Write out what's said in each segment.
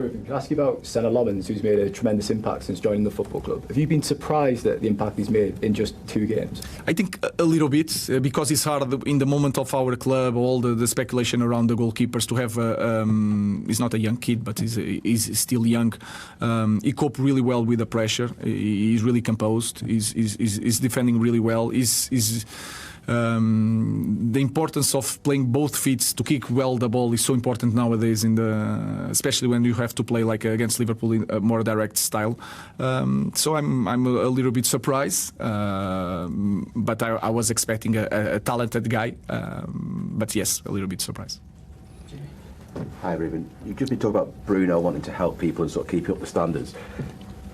Can I ask you about Senne Lammens, who's made a tremendous impact since joining the football club? Have you been surprised at the impact he's made in just 2 games? I think a little bit, because it's hard in the moment of our club, all the speculation around the goalkeepers to have, he's not a young kid, but he's still young. He coped really well with the pressure. He's really composed. He's defending really well. The importance of playing both feet to kick well the ball is so important nowadays, especially when you have to play like against Liverpool in a more direct style. So I'm a little bit surprised, but I was expecting a talented guy. But yes, a little bit surprised. Hi Rúben, you've just been talking about Bruno wanting to help people and sort of keep up the standards.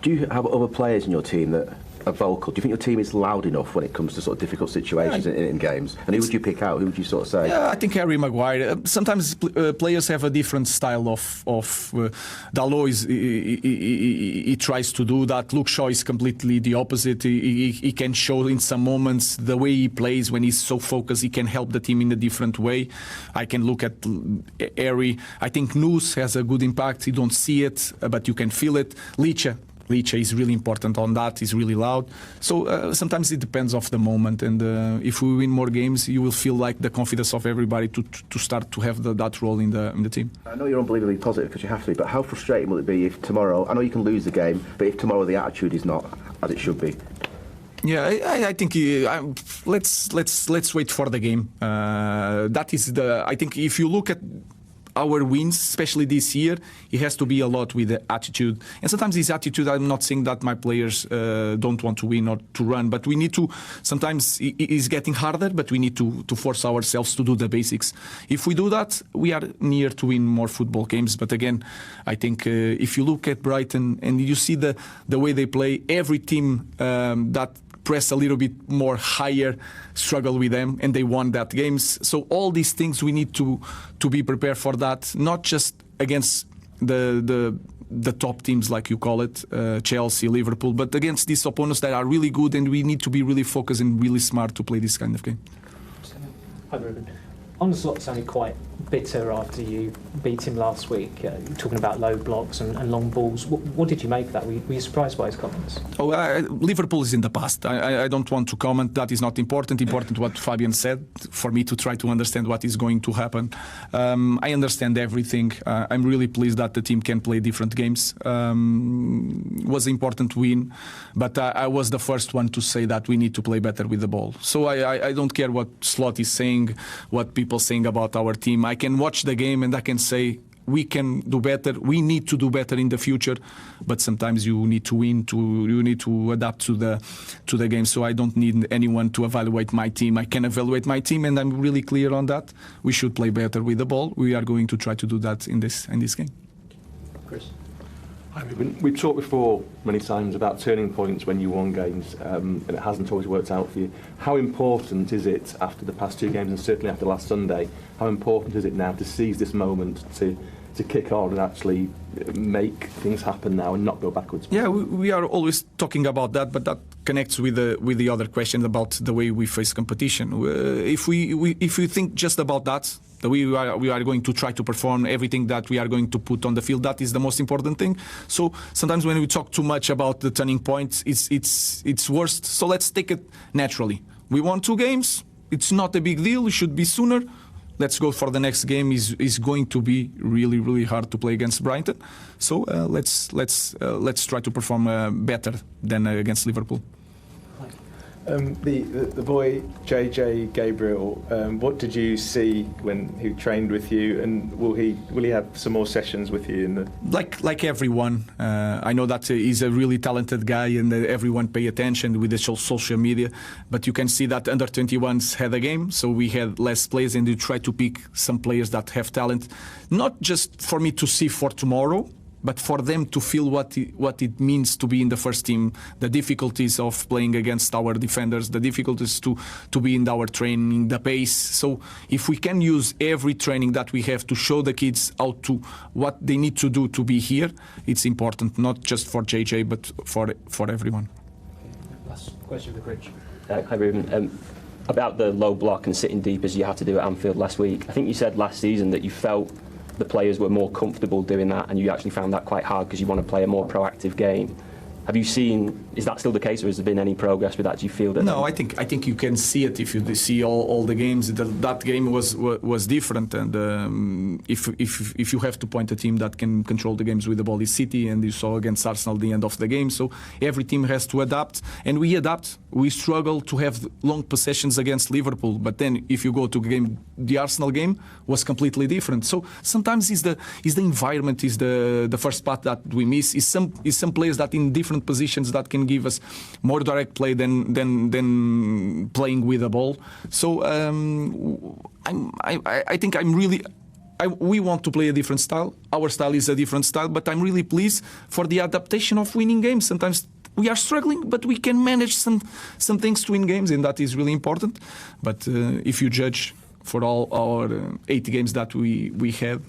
Do you have other players in your team that are vocal? Do you think your team is loud enough when it comes to sort of difficult situations in games? And who would you pick out? Who would you sort of say? Yeah, I think Harry Maguire. Sometimes players have a different style of Dalot he tries to do that. Luke Shaw is completely the opposite. He can show in some moments the way he plays when he's so focused. He can help the team in a different way. I can look at Harry. I think Noose has a good impact. You don't see it, but you can feel it. Licha is really important on that. He's really loud. So sometimes it depends of the moment. And if we win more games, you will feel like the confidence of everybody to start to have that role in the team. I know you're unbelievably positive because you have to be, but how frustrating will it be if tomorrow, I know you can lose the game, but if tomorrow the attitude is not as it should be? Yeah, I think let's wait for the game. That is I think if you look at our wins, especially this year, it has to be a lot with the attitude. And sometimes this attitude, I'm not saying that my players don't want to win or to run, but we need to, sometimes it's getting harder, but we need to force ourselves to do the basics. If we do that, we are near to win more football games. But again, I think if you look at Brighton and you see the way they play, every team that press a little bit more higher struggle with them, and they won that games. So all these things we need to be prepared for that, not just against the top teams like you call it, Chelsea, Liverpool, but against these opponents that are really good, and we need to be really focused and really smart to play this kind of game. Hi Rúben. On the slot sounded quite bitter after you beat him last week, talking about low blocks and long balls. What did you make of that? Were you surprised by his comments? Liverpool is in the past. I don't want to comment. That is not important. Important what Fabian said for me to try to understand what is going to happen. I understand everything. I'm really pleased that the team can play different games. Was an important win, but I was the first one to say that we need to play better with the ball. So I don't care what Slot is saying, what people saying about our team. I can watch the game and I can say we can do better. We need to do better in the future, but sometimes you need to win. You need to adapt to the game. So I don't need anyone to evaluate my team. I can evaluate my team, and I'm really clear on that. We should play better with the ball. We are going to try to do that in this game. Chris. Hi, we've talked before many times about turning points when you won games, and it hasn't always worked out for you. How important is it after the past 2 games, and certainly after last Sunday, how important is it now to seize this moment to kick on and actually make things happen now and not go backwards? Yeah, we are always talking about that, but that connects with the other question about the way we face competition. If we think just about that, we are going to try to perform everything that we are going to put on the field. That is the most important thing. So sometimes when we talk too much about the turning points, it's worse. So let's take it naturally. We won 2 games. It's not a big deal. It should be sooner. Let's go for the next game. Is going to be really, really hard to play against Brighton. So let's try to perform better than against Liverpool. The boy JJ Gabriel, what did you see when he trained with you, and will he have some more sessions with you in the like everyone? I know that he's a really talented guy, and everyone pay attention with the social media. But you can see that under 21s had a game, so we had less players, and you try to pick some players that have talent, not just for me to see for tomorrow, but for them to feel what it means to be in the first team, the difficulties of playing against our defenders, the difficulties to be in our training, the pace. So if we can use every training that we have to show the kids what they need to do to be here, it's important, not just for JJ, but for everyone. Last question for Rich. Hi Rúben. About the low block and sitting deep as you had to do at Anfield last week. I think you said last season that you felt the players were more comfortable doing that, and you actually found that quite hard because you want to play a more proactive game. Have you seen? Is that still the case, or has there been any progress with that? Do you feel that? No, I think you can see it if you see all the games. That game was different, and if you have to point a team that can control the games with the ball is City, and you saw against Arsenal the end of the game. So every team has to adapt, and we adapt. We struggle to have long possessions against Liverpool, but then if you go to the Arsenal game was completely different. So sometimes is the environment is the first part that we miss. Is some players that in different positions that can give us more direct play than playing with a ball. So I think we want to play a different style. Our style is a different style, but I'm really pleased for the adaptation of winning games. Sometimes we are struggling, but we can manage some things to win games, and that is really important. But if you judge for all our 80 games that we have,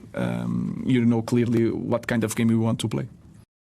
you know clearly what kind of game we want to play.